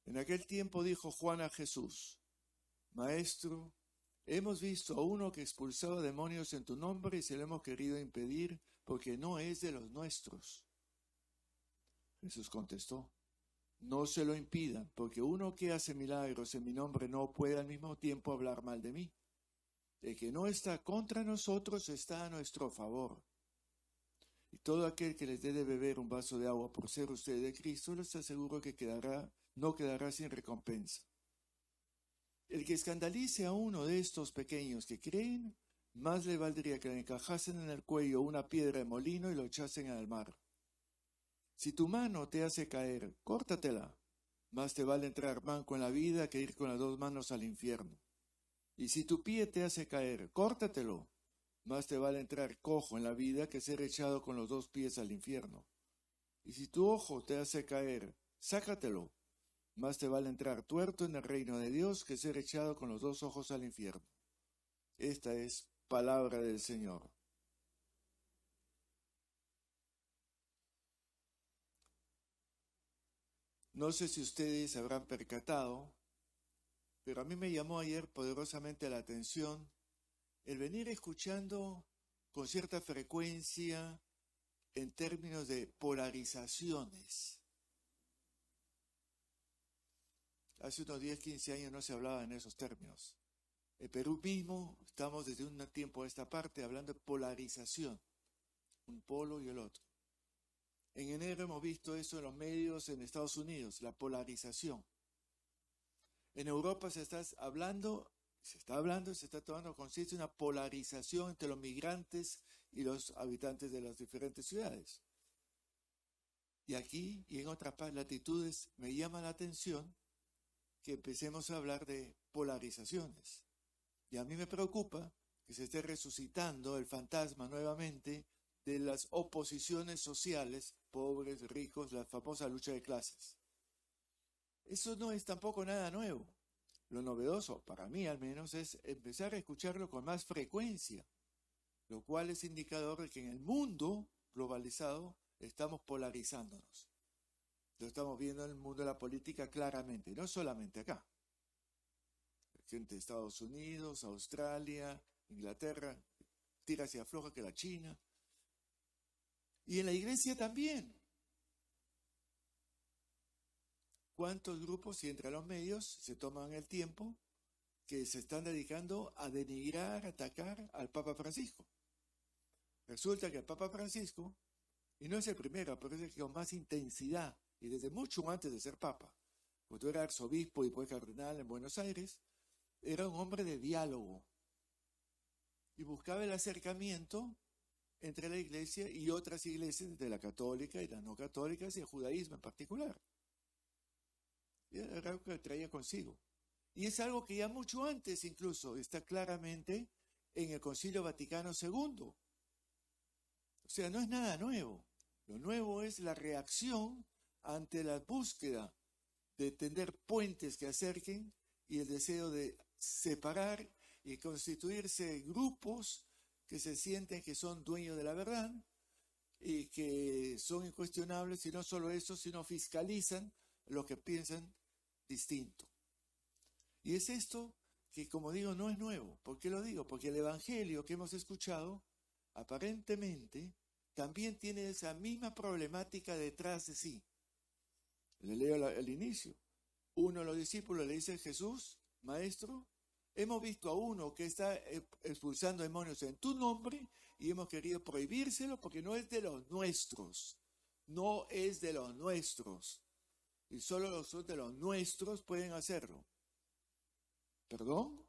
En aquel tiempo dijo Juan a Jesús: Maestro, hemos visto a uno que expulsaba demonios en tu nombre y se lo hemos querido impedir porque no es de los nuestros. Jesús contestó: No se lo impidan, porque uno que hace milagros en mi nombre no puede al mismo tiempo hablar mal de mí. El que no está contra nosotros está a nuestro favor. Y todo aquel que les dé de beber un vaso de agua por ser usted de Cristo, les aseguro que no quedará sin recompensa. El que escandalice a uno de estos pequeños que creen, más le valdría que le encajasen en el cuello una piedra de molino y lo echasen al mar. Si tu mano te hace caer, córtatela. Más te vale entrar manco en la vida que ir con las dos manos al infierno. Y si tu pie te hace caer, córtatelo. Más te vale entrar cojo en la vida que ser echado con los dos pies al infierno. Y si tu ojo te hace caer, sácatelo. Más te vale entrar tuerto en el reino de Dios que ser echado con los dos ojos al infierno. Esta es palabra del Señor. No sé si ustedes se habrán percatado, pero a mí me llamó ayer poderosamente la atención el venir escuchando con cierta frecuencia en términos de polarizaciones. Hace unos 10, 15 años no se hablaba en esos términos. En Perú mismo estamos desde un tiempo a esta parte hablando de polarización, un polo y el otro. En enero hemos visto eso en los medios en Estados Unidos, la polarización. En Europa se está tomando conciencia de una polarización entre los migrantes y los habitantes de las diferentes ciudades. Y aquí y en otras latitudes me llama la atención que empecemos a hablar de polarizaciones. Y a mí me preocupa que se esté resucitando el fantasma nuevamente de las oposiciones sociales, pobres, ricos, la famosa lucha de clases. Eso no es tampoco nada nuevo. Lo novedoso, para mí al menos, es empezar a escucharlo con más frecuencia, lo cual es indicador de que en el mundo globalizado estamos polarizándonos. Lo estamos viendo en el mundo de la política claramente, no solamente acá. Gente de Estados Unidos, Australia, Inglaterra, tira hacia afloja que la China. Y en la iglesia también. ¿Cuántos grupos, si entre los medios, se toman el tiempo que se están dedicando a denigrar, atacar al Papa Francisco? Resulta que el Papa Francisco, y no es el primero, pero es el que con más intensidad, y desde mucho antes de ser Papa, cuando era arzobispo y después cardenal en Buenos Aires, era un hombre de diálogo y buscaba el acercamiento entre la iglesia y otras iglesias de la católica y las no católicas y el judaísmo en particular. Y era algo que traía consigo. Y es algo que ya mucho antes incluso está claramente en el Concilio Vaticano II. O sea, no es nada nuevo. Lo nuevo es la reacción ante la búsqueda de tender puentes que acerquen y el deseo de separar y constituirse grupos que se sienten que son dueños de la verdad y que son incuestionables, y no solo eso, sino fiscalizan lo que piensan distinto. Y es esto que, como digo, no es nuevo. ¿Por qué lo digo? Porque el evangelio que hemos escuchado, aparentemente, también tiene esa misma problemática detrás de sí. Le leo el inicio. Uno de los discípulos le dice a Jesús: Maestro, hemos visto a uno que está expulsando demonios en tu nombre y hemos querido prohibírselo porque no es de los nuestros. No es de los nuestros. Y solo los de los nuestros pueden hacerlo. ¿Perdón?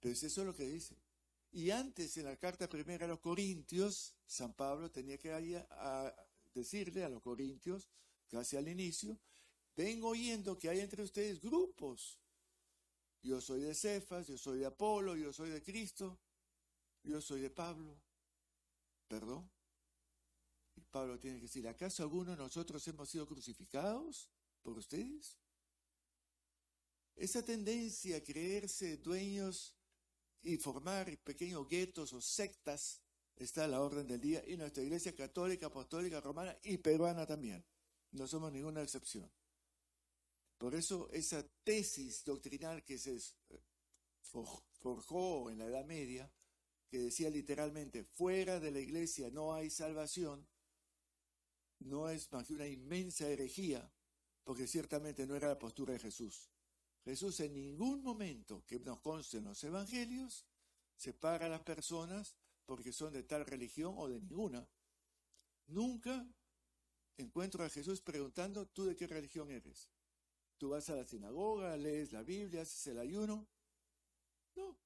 Pues eso es lo que dice. Y antes, en la carta primera a los Corintios, San Pablo tenía que decirle a los Corintios, casi al inicio: vengo oyendo que hay entre ustedes grupos. Yo soy de Cefas, yo soy de Apolo, yo soy de Cristo, yo soy de Pablo. ¿Perdón? Y Pablo tiene que decir: ¿acaso alguno de nosotros hemos sido crucificados por ustedes? Esa tendencia a creerse dueños y formar pequeños guetos o sectas está a la orden del día, y nuestra iglesia católica, apostólica, romana y peruana también. No somos ninguna excepción. Por eso esa tesis doctrinal que se forjó en la Edad Media, que decía literalmente, fuera de la iglesia no hay salvación, no es más que una inmensa herejía, porque ciertamente no era la postura de Jesús. Jesús en ningún momento que nos conste en los evangelios separa a las personas porque son de tal religión o de ninguna. Nunca encuentro a Jesús preguntando, ¿tú de qué religión eres? ¿Tú vas a la sinagoga, lees la Biblia, haces el ayuno? No,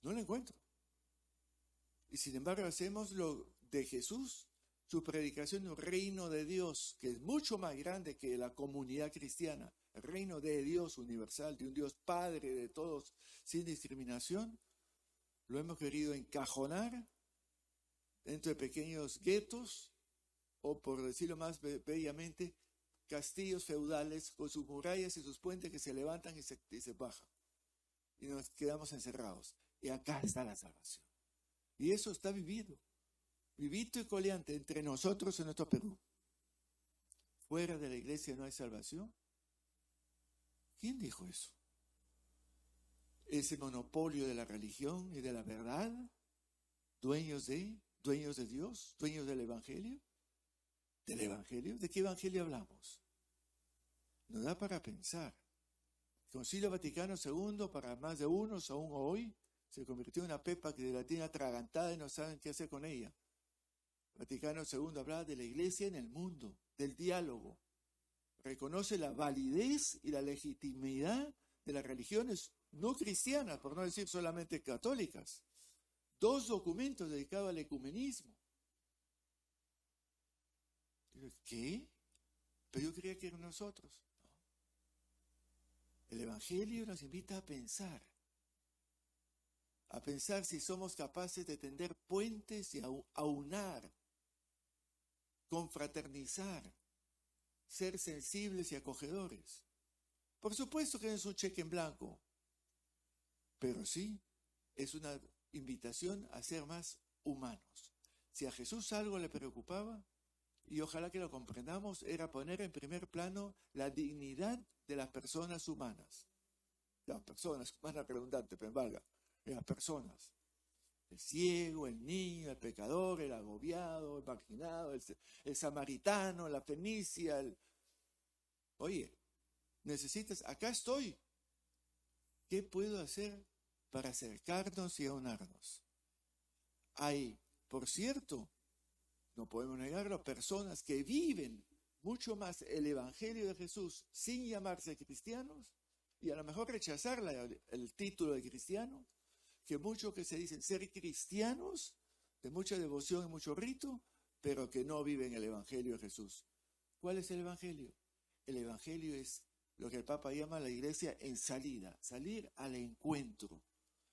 no lo encuentro. Y sin embargo hacemos lo de Jesús, su predicación de un reino de Dios que es mucho más grande que la comunidad cristiana, el reino de Dios universal, de un Dios Padre de todos, sin discriminación, lo hemos querido encajonar dentro de pequeños guetos, o por decirlo más bellamente, castillos feudales con sus murallas y sus puentes que se levantan y se bajan. Y nos quedamos encerrados. Y acá está la salvación. Y eso está vivito y coleante entre nosotros en nuestro Perú. Fuera de la iglesia no hay salvación. ¿Quién dijo eso? Ese monopolio de la religión y de la verdad, dueños de Dios, dueños del Evangelio. ¿Del Evangelio? ¿De qué Evangelio hablamos? Nos da para pensar. El Concilio Vaticano II, para más de unos, aún hoy, se convirtió en una pepa que la tiene atragantada y no saben qué hacer con ella. Vaticano II hablaba de la iglesia en el mundo, del diálogo. Reconoce la validez y la legitimidad de las religiones no cristianas, por no decir solamente católicas. 2 documentos dedicados al ecumenismo. ¿Qué? Pero yo creía que eran nosotros. No. El Evangelio nos invita a pensar si somos capaces de tender puentes y aunar, confraternizar, ser sensibles y acogedores. Por supuesto que no es un cheque en blanco, pero sí es una invitación a ser más humanos. Si a Jesús algo le preocupaba, y ojalá que lo comprendamos, era poner en primer plano la dignidad de las personas humanas. Las personas, más redundante, pero valga, de las personas. El ciego, el niño, el pecador, el agobiado, el marginado, el samaritano, la fenicia. Oye, necesitas, acá estoy. ¿Qué puedo hacer para acercarnos y aunarnos? Hay, por cierto, no podemos negarlo, personas que viven mucho más el Evangelio de Jesús sin llamarse cristianos y a lo mejor rechazar el título de cristiano, que muchos que se dicen ser cristianos, de mucha devoción y mucho rito, pero que no viven el Evangelio de Jesús. ¿Cuál es el Evangelio? El Evangelio es lo que el Papa llama la iglesia en salida, salir al encuentro.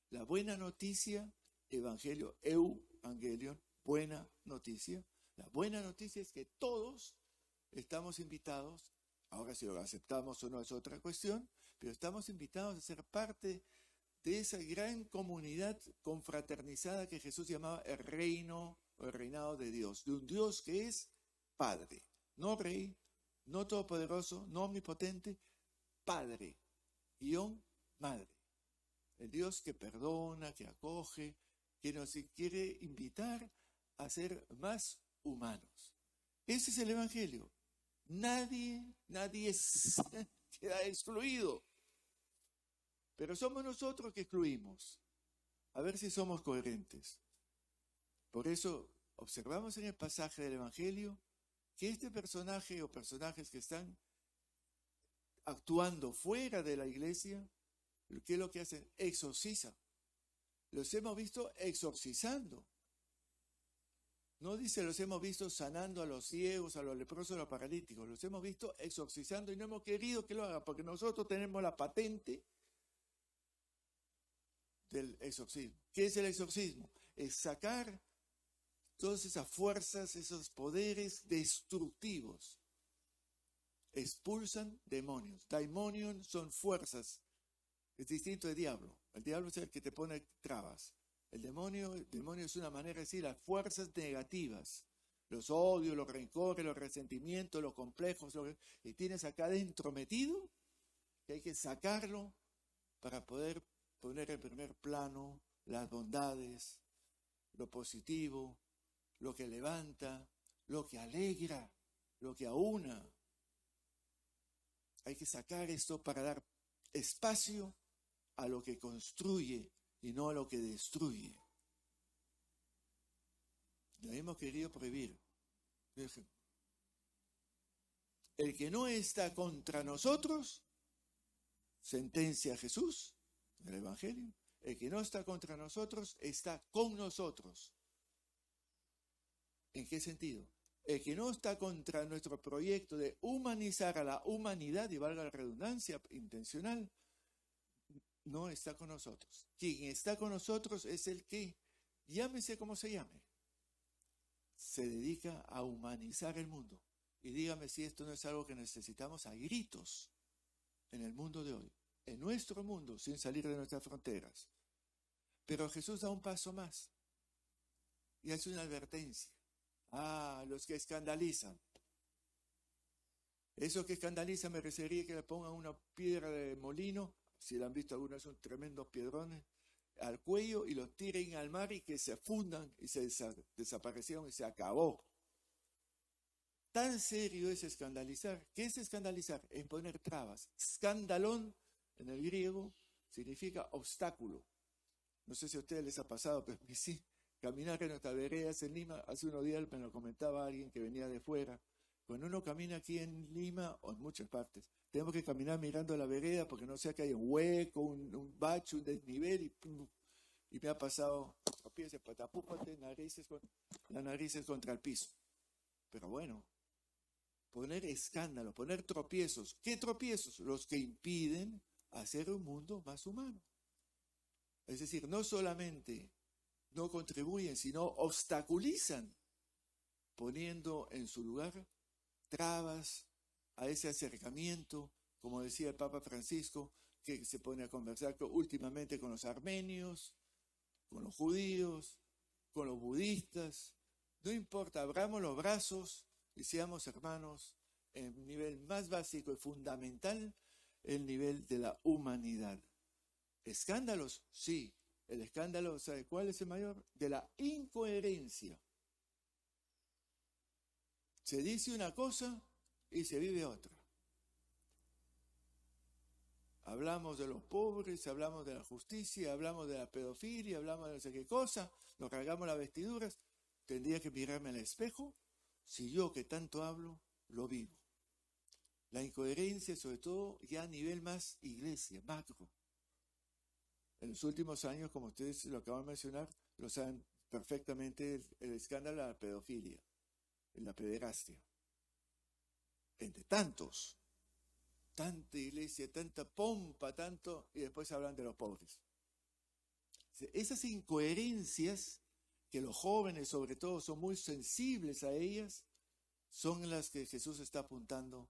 La buena noticia, Evangelio, Evangelion, buena noticia. La buena noticia es que todos estamos invitados, ahora si lo aceptamos o no es otra cuestión, pero estamos invitados a ser parte de esa gran comunidad confraternizada que Jesús llamaba el reino o el reinado de Dios, de un Dios que es Padre, no Rey, no todopoderoso, no omnipotente, Padre, Madre. El Dios que perdona, que acoge, que nos quiere invitar a ser más humanos. Ese es el Evangelio. Nadie queda excluido. Pero somos nosotros que excluimos. A ver si somos coherentes. Por eso observamos en el pasaje del Evangelio que este personaje o personajes que están actuando fuera de la iglesia, ¿qué es lo que hacen? Exorcizan. Los hemos visto exorcizando. No dice los hemos visto sanando a los ciegos, a los leprosos, a los paralíticos. Los hemos visto exorcizando y no hemos querido que lo hagan porque nosotros tenemos la patente del exorcismo. ¿Qué es el exorcismo? Es sacar todas esas fuerzas, esos poderes destructivos. Expulsan demonios. Daimonion son fuerzas. Es distinto de diablo. El diablo es el que te pone trabas. El demonio es una manera de decir las fuerzas negativas, los odios, los rencores, los resentimientos, los complejos, y tienes acá adentro metido, que hay que sacarlo para poder poner en primer plano las bondades, lo positivo, lo que levanta, lo que alegra, lo que aúna. Hay que sacar esto para dar espacio a lo que construye y no a lo que destruye. Lo hemos querido prohibir. El que no está contra nosotros, sentencia a Jesús en el Evangelio. El que no está contra nosotros, está con nosotros. ¿En qué sentido? El que no está contra nuestro proyecto de humanizar a la humanidad, y valga la redundancia intencional, no está con nosotros. Quien está con nosotros es el que, llámese como se llame, se dedica a humanizar el mundo. Y dígame si esto no es algo que necesitamos a gritos en el mundo de hoy, en nuestro mundo, sin salir de nuestras fronteras. Pero Jesús da un paso más y hace una advertencia. Los que escandalizan. Eso que escandaliza me refería que le pongan una piedra de molino, si la han visto algunos, son tremendos piedrones, al cuello y los tiren al mar y que se fundan y se desaparecieron y se acabó. Tan serio es escandalizar. ¿Qué es escandalizar? Es poner trabas. Escandalón en el griego significa obstáculo. No sé si a ustedes les ha pasado, pero a mí sí. Caminar en nuestras veredas en Lima, hace unos días me lo comentaba alguien que venía de fuera. Cuando uno camina aquí en Lima, o en muchas partes, tenemos que caminar mirando la vereda porque no sea que haya un hueco, un bache, un desnivel, y me ha pasado, tropiece, patapúpate, las narices contra el piso. Pero bueno, poner escándalo, poner tropiezos. ¿Qué tropiezos? Los que impiden hacer un mundo más humano. Es decir, no solamente no contribuyen, sino obstaculizan, poniendo en su lugar trabas a ese acercamiento, como decía el Papa Francisco, que se pone a conversar últimamente con los armenios, con los judíos, con los budistas. No importa, abramos los brazos y seamos hermanos en el nivel más básico y fundamental, el nivel de la humanidad. ¿Escándalos? Sí. El escándalo, ¿sabe cuál es el mayor? De la incoherencia. Se dice una cosa y se vive otra. Hablamos de los pobres, hablamos de la justicia, hablamos de la pedofilia, hablamos de no sé qué cosa, nos cargamos las vestiduras. Tendría que mirarme al espejo si yo que tanto hablo, lo vivo. La incoherencia, sobre todo, ya a nivel más iglesia, macro. En los últimos años, como ustedes lo acaban de mencionar, lo saben perfectamente, el escándalo de la pedofilia, la pederastia. Entre tantos, tanta iglesia, tanta pompa, tanto, y después hablan de los pobres. Esas incoherencias, que los jóvenes sobre todo son muy sensibles a ellas, son las que Jesús está apuntando.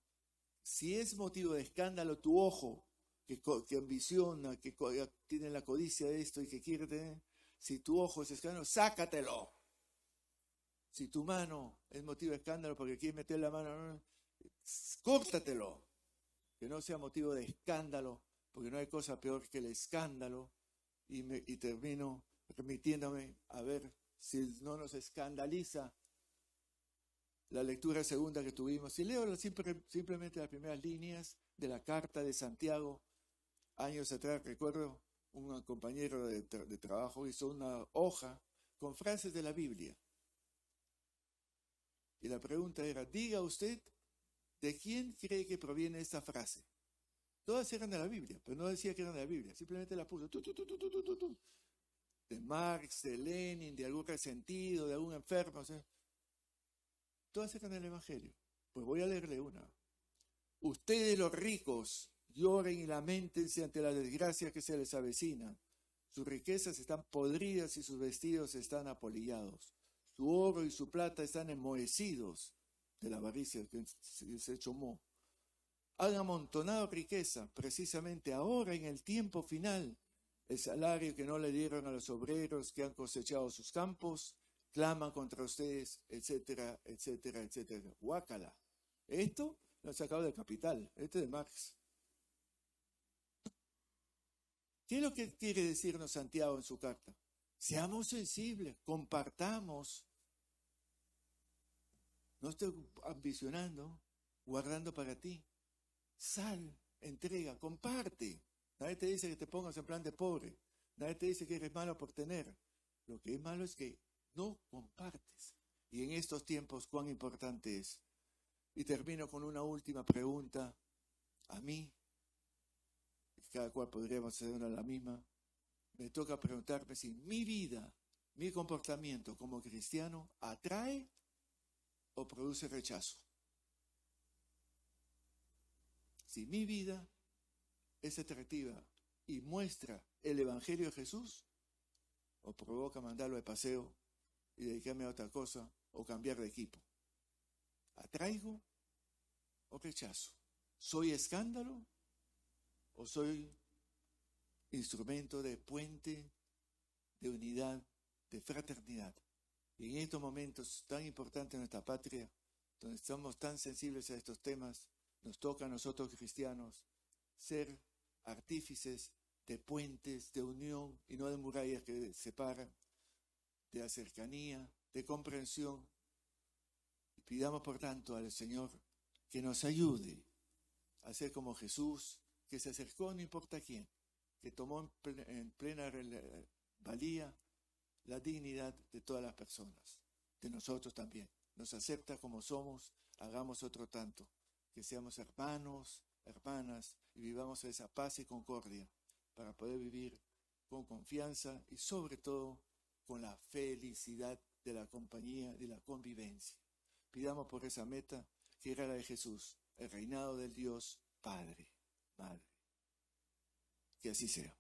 Si es motivo de escándalo tu ojo, que ambiciona, que tiene la codicia de esto y que quiere tener, si tu ojo es escándalo, sácatelo. Si tu mano es motivo de escándalo porque quieres meter la mano, córtatelo. Que no sea motivo de escándalo, porque no hay cosa peor que el escándalo. Y termino remitiéndome a ver si no nos escandaliza la lectura segunda que tuvimos. Y leo simplemente las primeras líneas de la carta de Santiago. Años atrás, recuerdo, un compañero de trabajo hizo una hoja con frases de la Biblia. Y la pregunta era, diga usted, ¿de quién cree que proviene esta frase? Todas eran de la Biblia, pero no decía que eran de la Biblia, simplemente la puso. De Marx, de Lenin, de algún resentido, de algún enfermo. O sea, todas eran del Evangelio. Pues voy a leerle una. Ustedes los ricos lloren y lamentense ante la desgracia que se les avecina. Sus riquezas están podridas y sus vestidos están apolillados. Su oro y su plata están enmohecidos de la avaricia que se echó moho. Han amontonado riqueza, precisamente ahora en el tiempo final, el salario que no le dieron a los obreros que han cosechado sus campos claman contra ustedes, etcétera, etcétera, etcétera. Guácala. Esto lo han sacado del Capital, este de Marx. ¿Qué es lo que quiere decirnos Santiago en su carta? Seamos sensibles, compartamos. No estoy ambicionando, guardando para ti. Sal, entrega, comparte. Nadie te dice que te pongas en plan de pobre. Nadie te dice que eres malo por tener. Lo que es malo es que no compartes. Y en estos tiempos, cuán importante es. Y termino con una última pregunta. A mí, cada cual podríamos hacer una la misma, me toca preguntarme si mi vida, mi comportamiento como cristiano atrae o produce rechazo. Si mi vida es atractiva y muestra el Evangelio de Jesús, o provoca mandarlo de paseo y dedicarme a otra cosa, o cambiar de equipo. ¿Atraigo o rechazo? ¿Soy escándalo o soy instrumento de puente, de unidad, de fraternidad? Y en estos momentos tan importantes en nuestra patria, donde estamos tan sensibles a estos temas, nos toca a nosotros cristianos ser artífices de puentes, de unión y no de murallas que separan, de cercanía, de comprensión. Y pidamos por tanto al Señor que nos ayude a ser como Jesús, que se acercó no importa a quién, que tomó en plena valía la dignidad de todas las personas, de nosotros también. Nos acepta como somos, hagamos otro tanto, que seamos hermanos, hermanas, y vivamos esa paz y concordia para poder vivir con confianza y sobre todo con la felicidad de la compañía, de la convivencia. Pidamos por esa meta que era la de Jesús, el reinado del Dios Padre, Madre. Que así sea.